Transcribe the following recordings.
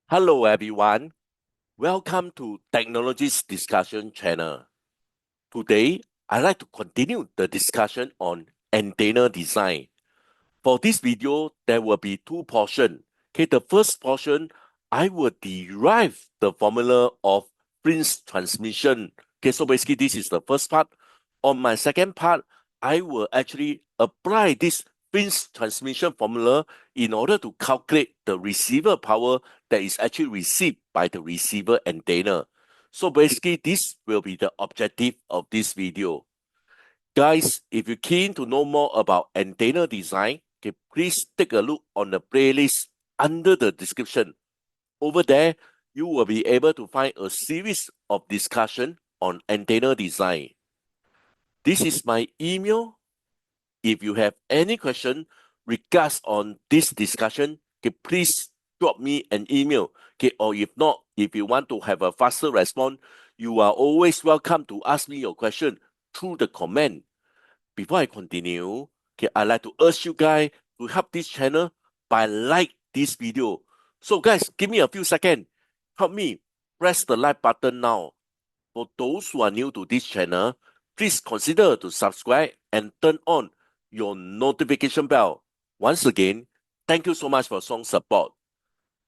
Hello everyone, welcome to Technologies Discussion channel. Today, I'd like to continue the discussion on antenna design. For this video, there will be two portions. Okay, the first portion, I will derive the formula of Friis transmission. Okay, so basically this is the first part. On my second part, I will actually apply this Friis transmission formula in order to calculate the receiver power that is actually received by the receiver antenna. So basically, this will be the objective of this video. Guys, if you're keen to know more about antenna design, okay, please take a look on the playlist under the description. Over there, you will be able to find a series of discussion on antenna design. This is my email. If you have any question regards on this discussion, okay, please drop me an email. Okay, or if not, if you want to have a faster response, you are always welcome to ask me your question through the comment. Before I continue, okay, I'd like to urge you guys to help this channel by like this video. So guys, give me a few seconds. Help me press the like button now. For those who are new to this channel, please consider to subscribe and turn on your notification bell. Once again, thank you so much for strong support.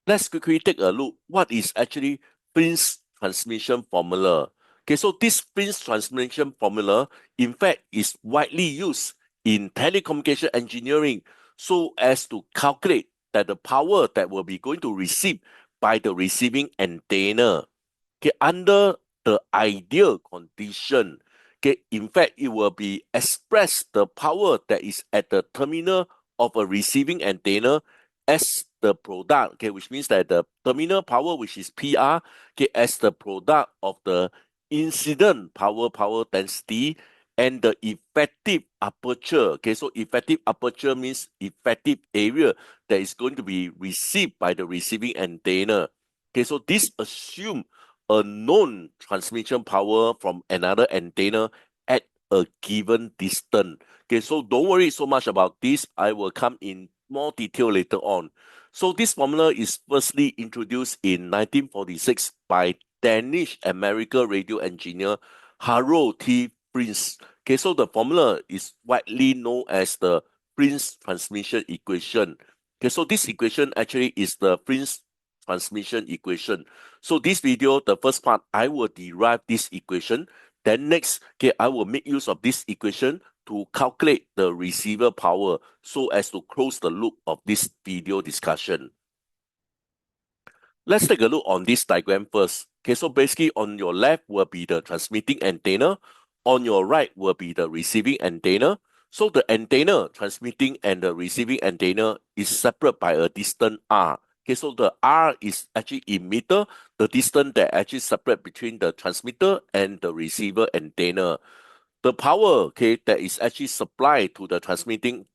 Let's quickly take a look what is actually Friis transmission formula. Okay, so this Friis transmission formula, in fact, is widely used in telecommunication engineering so as to calculate that the power that will be going to receive by the receiving antenna. Okay, under the ideal condition, okay, in fact, it will be express the power that is at the terminal of a receiving antenna as the product, okay, which means that the terminal power, which is PR, okay, as the product of the incident power density and the effective aperture. Okay, so effective aperture means effective area that is going to be received by the receiving antenna. Okay, so this assume a known transmission power from another antenna at a given distance. Okay, so don't worry so much about this. I will come in more detail later on. So this formula is firstly introduced in 1946 by Danish-American radio engineer Harald T. Friis. Okay, so the formula is widely known as the Friis transmission equation. Okay, so this equation actually is the Friis transmission equation. So this video, the first part, I will derive this equation. Then next, okay, I will make use of this equation to calculate the receiver power so as to close the loop of this video discussion. Let's take a look on this diagram first. Okay, so basically on your left will be the transmitting antenna. On your right will be the receiving antenna. So the antenna transmitting and the receiving antenna is separate by a distance r. Okay, so the r is actually in meter, the distance that actually separate between the transmitter and the receiver antenna. The power, okay, that is actually supplied to the transmitting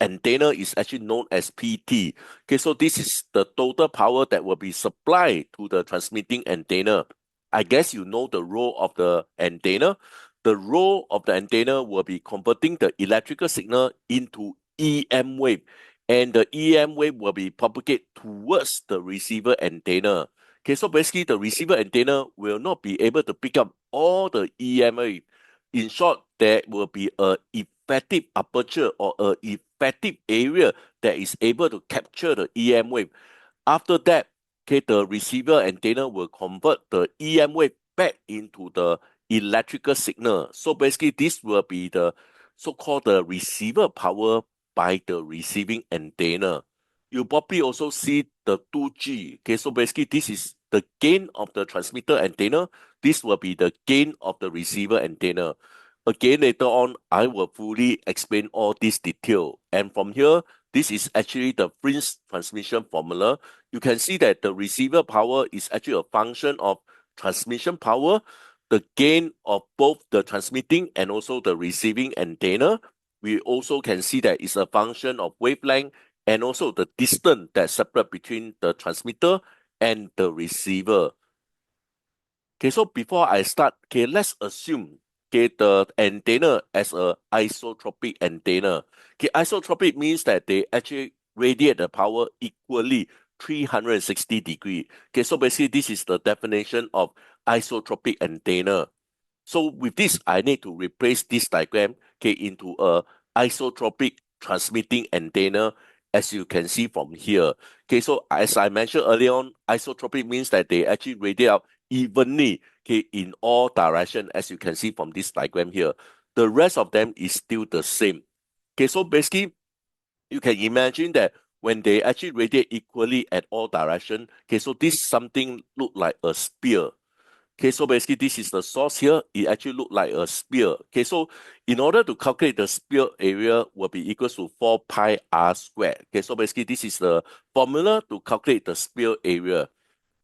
antenna is actually known as PT. Okay, so this is the total power that will be supplied to the transmitting antenna. I guess you know the role of the antenna. The role of the antenna will be converting the electrical signal into EM wave, and the EM wave will be propagated towards the receiver antenna. Okay, so basically the receiver antenna will not be able to pick up all the EM wave. In short, there will be a effective aperture or a effective area that is able to capture the EM wave. After that, okay, the receiver antenna will convert the EM wave back into the electrical signal. So basically, this will be the so-called the receiver power by the receiving antenna. You probably also see the 2G. Okay, so basically, this is the gain of the transmitter antenna. This will be the gain of the receiver antenna. Again, later on, I will fully explain all this detail. And from here, this is actually the Friis transmission formula. You can see that the receiver power is actually a function of transmission power, the gain of both the transmitting and also the receiving antenna. We also can see that it's a function of wavelength and also the distance that separate between the transmitter and the receiver. Okay, so before I start, okay, let's assume okay, the antenna as a isotropic antenna. Okay, isotropic means that they actually radiate the power equally 360 degree. Okay, so basically this is the definition of isotropic antenna. So with this, I need to replace this diagram, okay, into a isotropic transmitting antenna, as you can see from here. Okay, so as I mentioned earlier on, isotropic means that they actually radiate out evenly, okay, in all direction, as you can see from this diagram here. The rest of them is still the same. Okay, so basically, you can imagine that when they actually radiate equally at all direction, okay, so this something look like a spear. Okay, so basically this is the source here. It actually look like a spear. Okay, so in order to calculate the spear area will be equals to 4 pi r squared. Okay, so basically this is the formula to calculate the spear area.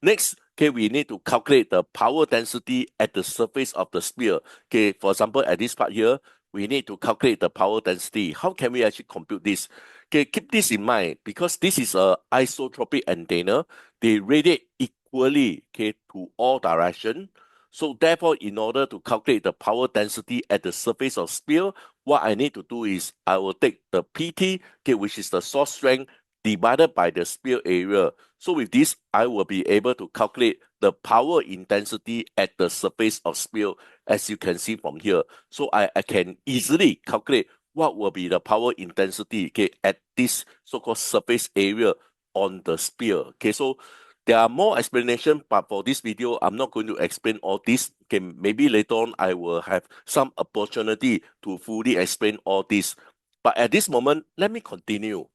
Next, okay, we need to calculate the power density at the surface of the sphere. Okay, for example, at this part here, we need to calculate the power density. How can we actually compute this? Okay, keep this in mind because this is a isotropic antenna. They radiate equally, okay, to all direction. So therefore, in order to calculate the power density at the surface of sphere, what I need to do is I will take the PT, okay, which is the source strength, divided by the sphere area. So with this, I will be able to calculate the power intensity at the surface of sphere, as you can see from here. So I can easily calculate what will be the power intensity, okay, at this so-called surface area on the sphere. Okay, so there are more explanation, but for this video, I'm not going to explain all this. Okay, maybe later on I will have some opportunity to fully explain all this. But at this moment, let me continue.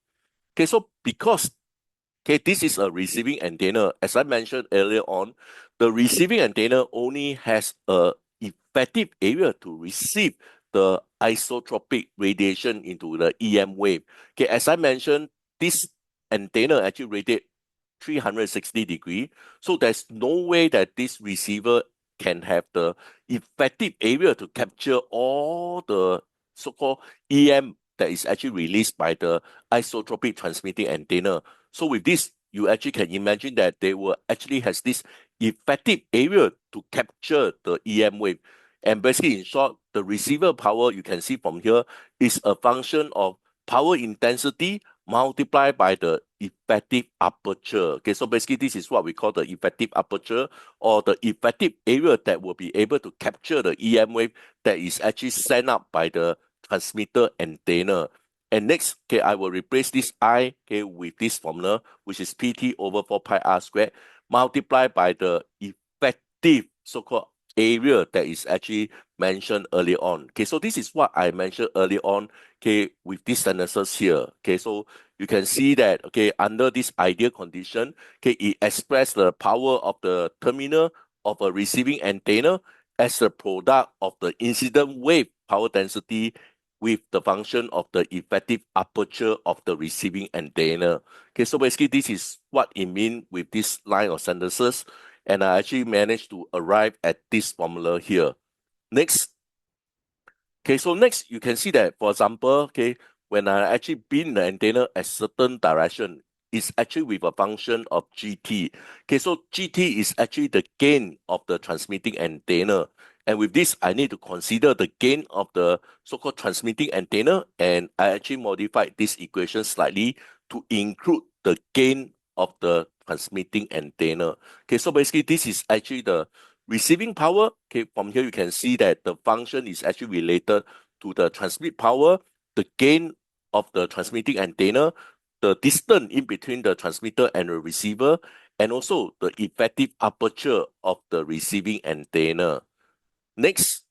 Okay, so because okay, this is a receiving antenna. As I mentioned earlier on, the receiving antenna only has a effective area to receive the isotropic radiation into the EM wave. Okay, as I mentioned, this antenna actually radiate 360 degree. So there's no way that this receiver can have the effective area to capture all the so-called EM that is actually released by the isotropic transmitting antenna. So with this, you actually can imagine that they will actually has this effective area to capture the EM wave. And basically, in short, the receiver power you can see from here is a function of power intensity multiplied by the effective aperture. Okay, so basically this is what we call the effective aperture or the effective area that will be able to capture the EM wave that is actually sent out by the transmitter antenna. And next, okay, I will replace this I, okay, with this formula, which is PT over 4 pi r squared, multiplied by the effective so-called area that is actually mentioned earlier on. Okay, so this is what I mentioned earlier on, okay, with these sentences here. Okay, so you can see that, okay, under this ideal condition, okay, it expresses the power of the terminal of a receiving antenna as a product of the incident wave power density with the function of the effective aperture of the receiving antenna. Okay, so basically this is what it means with this line of sentences, and I actually managed to arrive at this formula here. Next. Okay, so next you can see that, for example, okay, when I actually beam the antenna at certain direction, it's actually with a function of GT. Okay, so GT is actually the gain of the transmitting antenna. And with this, I need to consider the gain of the so-called transmitting antenna, and I actually modified this equation slightly to include the gain of the transmitting antenna. Okay, so basically this is actually the receiving power. Okay, from here you can see that the function is actually related to the transmit power, the gain of the transmitting antenna, the distance in between the transmitter and the receiver, and also the effective aperture of the receiving antenna. Next.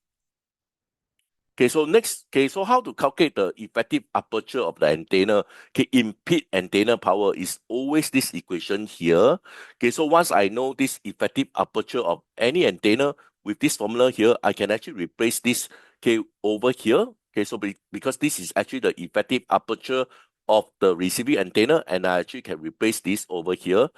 Okay, so how to calculate the effective aperture of the antenna? Okay, impede antenna power is always this equation here. Okay, so once I know this effective aperture of any antenna with this formula here, I can actually replace this, okay, over here. Okay, so because this is actually the effective aperture of the receiving antenna, and I actually can replace this over here.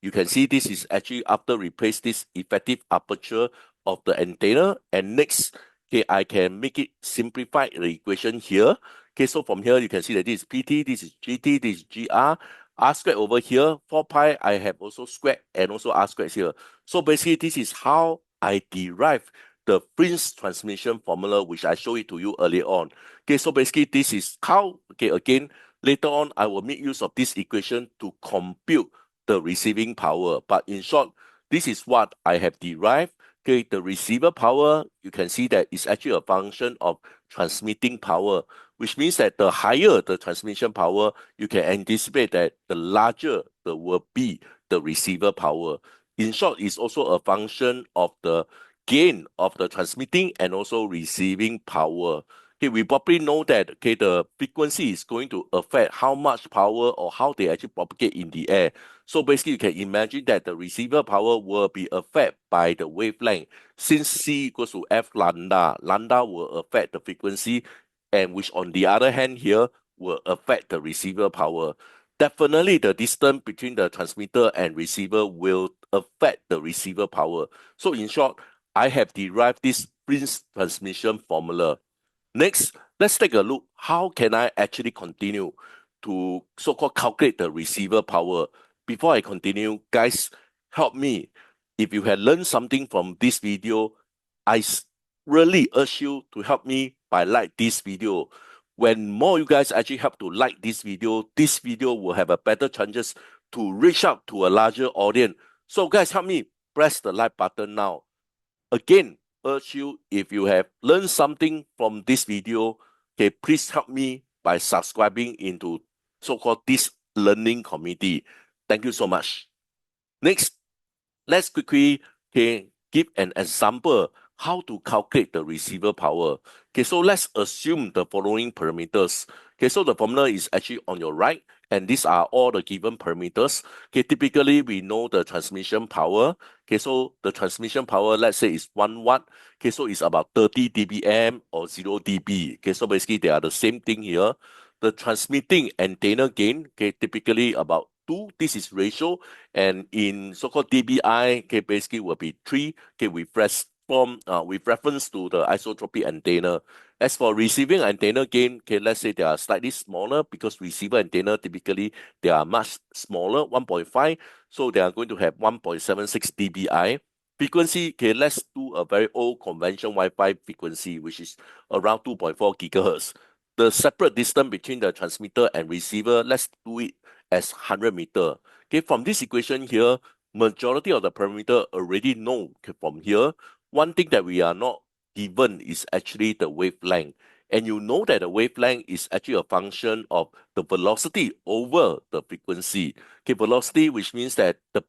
You can see this is actually after replace this effective aperture of the antenna, and next, okay, I can make it simplify the equation here. Okay, so from here you can see that this is PT, this is GT, this is GR. R squared over here, 4 pi, I have also squared and also R squared here. So basically this is how I derive the Friis transmission formula, which I showed it to you earlier on. Okay, so basically this is how, okay, again, later on I will make use of this equation to compute the receiving power. But in short, this is what I have derived. Okay, the receiver power, you can see that it's actually a function of transmitting power, which means that the higher the transmission power, you can anticipate that the larger the will be the receiver power. In short, it's also a function of the gain of the transmitting and also receiving power. Okay, we probably know that okay, the frequency is going to affect how much power or how they actually propagate in the air. So basically, you can imagine that the receiver power will be affected by the wavelength. Since C equals to F lambda, lambda will affect the frequency, and which on the other hand here will affect the receiver power. Definitely, the distance between the transmitter and receiver will affect the receiver power. So in short, I have derived this Friis transmission formula. Next, let's take a look. How can I actually continue to so-called calculate the receiver power? Before I continue, guys, help me. If you have learned something from this video, I really urge you to help me by like this video. When more you guys actually help to like this video will have a better chances to reach out to a larger audience. So guys, help me press the like button now. Again, urge you, if you have learned something from this video, okay, please help me by subscribing into so-called this learning community. Thank you so much. Next, let's quickly give an example how to calculate the receiver power. Okay, so let's assume the following parameters. Okay, so the formula is actually on your right, and these are all the given parameters. Okay, typically we know the transmission power. Okay, so the transmission power, let's say, is 1 watt. Okay, so it's about 30 dBm or 0 dB. Okay, so basically they are the same thing here. The transmitting antenna gain, okay, typically about 2. This is ratio, and in so-called dBi, okay, basically will be 3, okay, with reference to the isotropic antenna. As for receiving antenna gain, okay, let's say they are slightly smaller because receiver antenna typically they are much smaller, 1.5, so they are going to have 1.76 dBi. Frequency, okay, let's do a very old conventional Wi-Fi frequency, which is around 2.4 gigahertz. The separate distance between the transmitter and receiver, let's do it as 100 meter. Okay, from this equation here, majority of the parameter already know. Okay, from here, one thing that we are not given is actually the wavelength. And you know that the wavelength is actually a function of the velocity over the frequency. Okay, velocity, which means that the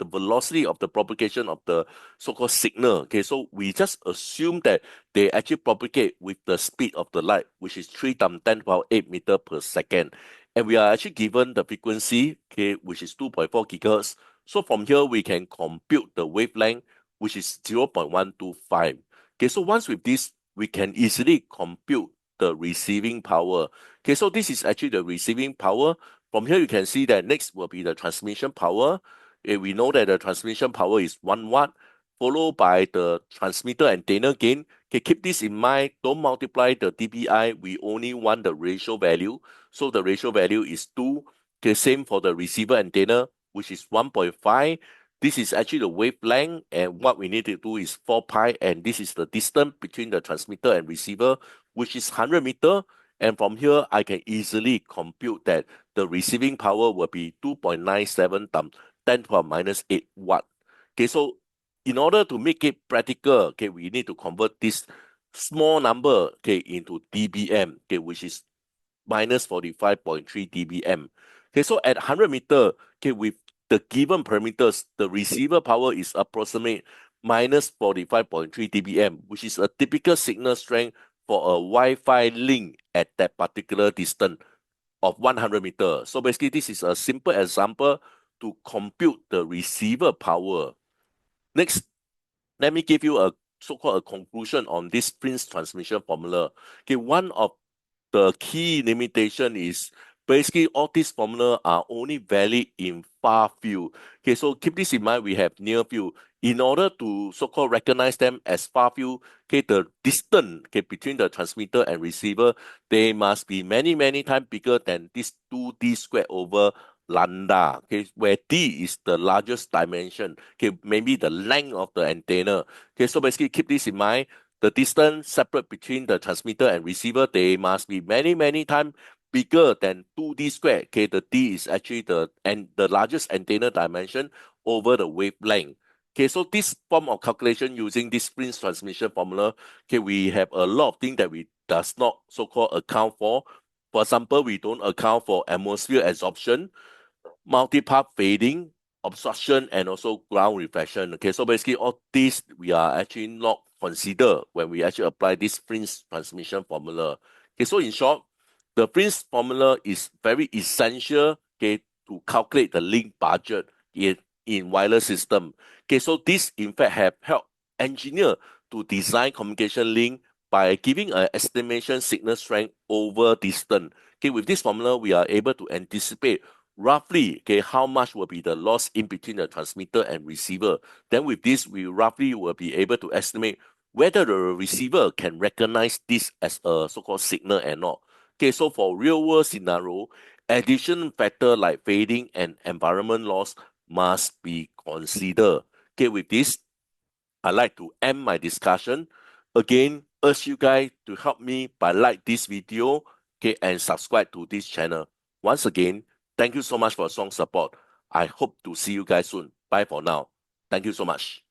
velocity of the propagation of the so-called signal. Okay, so we just assume that they actually propagate with the speed of the light, which is 3 times 10 to the power 8 meter per second. And we are actually given the frequency, okay, which is 2.4 gigahertz. So from here, we can compute the wavelength, which is 0.125. Okay, so once with this, we can easily compute the receiving power. Okay, so this is actually the receiving power. From here, you can see that next will be the transmission power. Okay, we know that the transmission power is 1 watt, followed by the transmitter antenna gain. Okay, keep this in mind. Don't multiply the dBi. We only want the ratio value. So the ratio value is 2. Okay, same for the receiver antenna, which is 1.5. This is actually the wavelength, and what we need to do is 4 pi, and this is the distance between the transmitter and receiver, which is 100 meter. And from here, I can easily compute that the receiving power will be 2.97 times 10 to the power minus 8 watt. Okay, so in order to make it practical, okay, we need to convert this small number, okay, into dBm, okay, which is minus 45.3 dBm. Okay, so at 100 meter, okay, with the given parameters, the receiver power is approximate minus 45.3 dBm, which is a typical signal strength for a Wi-Fi link at that particular distance of 100 meters. So basically, this is a simple example to compute the receiver power. Next, let me give you a so-called a conclusion on this Friis transmission formula. Okay, one of the key limitation is basically all these formula are only valid in far field. Okay, so keep this in mind, we have near field. In order to so-called recognize them as far field, okay, the distance, okay, between the transmitter and receiver, they must be many, many times bigger than this 2d squared over lambda, okay, where d is the largest dimension, okay, maybe the length of the antenna. Okay, so basically keep this in mind. The distance separate between the transmitter and receiver, they must be many, many times bigger than 2D square, okay, the D is actually the largest antenna dimension over the wavelength. Okay, so this form of calculation using this Friis transmission formula, okay, we have a lot of things that we does not so-called account for. For example, we don't account for atmosphere absorption, multi-path fading, obstruction, and also ground reflection. Okay, so basically all these we are actually not consider when we actually apply this Friis transmission formula. Okay, so in short, the Friis formula is very essential, okay, to calculate the link budget in wireless system. Okay, so this in fact have helped engineer to design communication link by giving an estimation signal strength over distance. Okay, with this formula, we are able to anticipate roughly, okay, how much will be the loss in between the transmitter and receiver. Then with this, we roughly will be able to estimate whether the receiver can recognize this as a so-called signal or not. Okay, so for real-world scenario, additional factor like fading and environment loss must be considered. Okay, with this, I'd like to end my discussion. Again, urge you guys to help me by like this video, okay, and subscribe to this channel. Once again, thank you so much for strong support. I hope to see you guys soon. Bye for now. Thank you so much.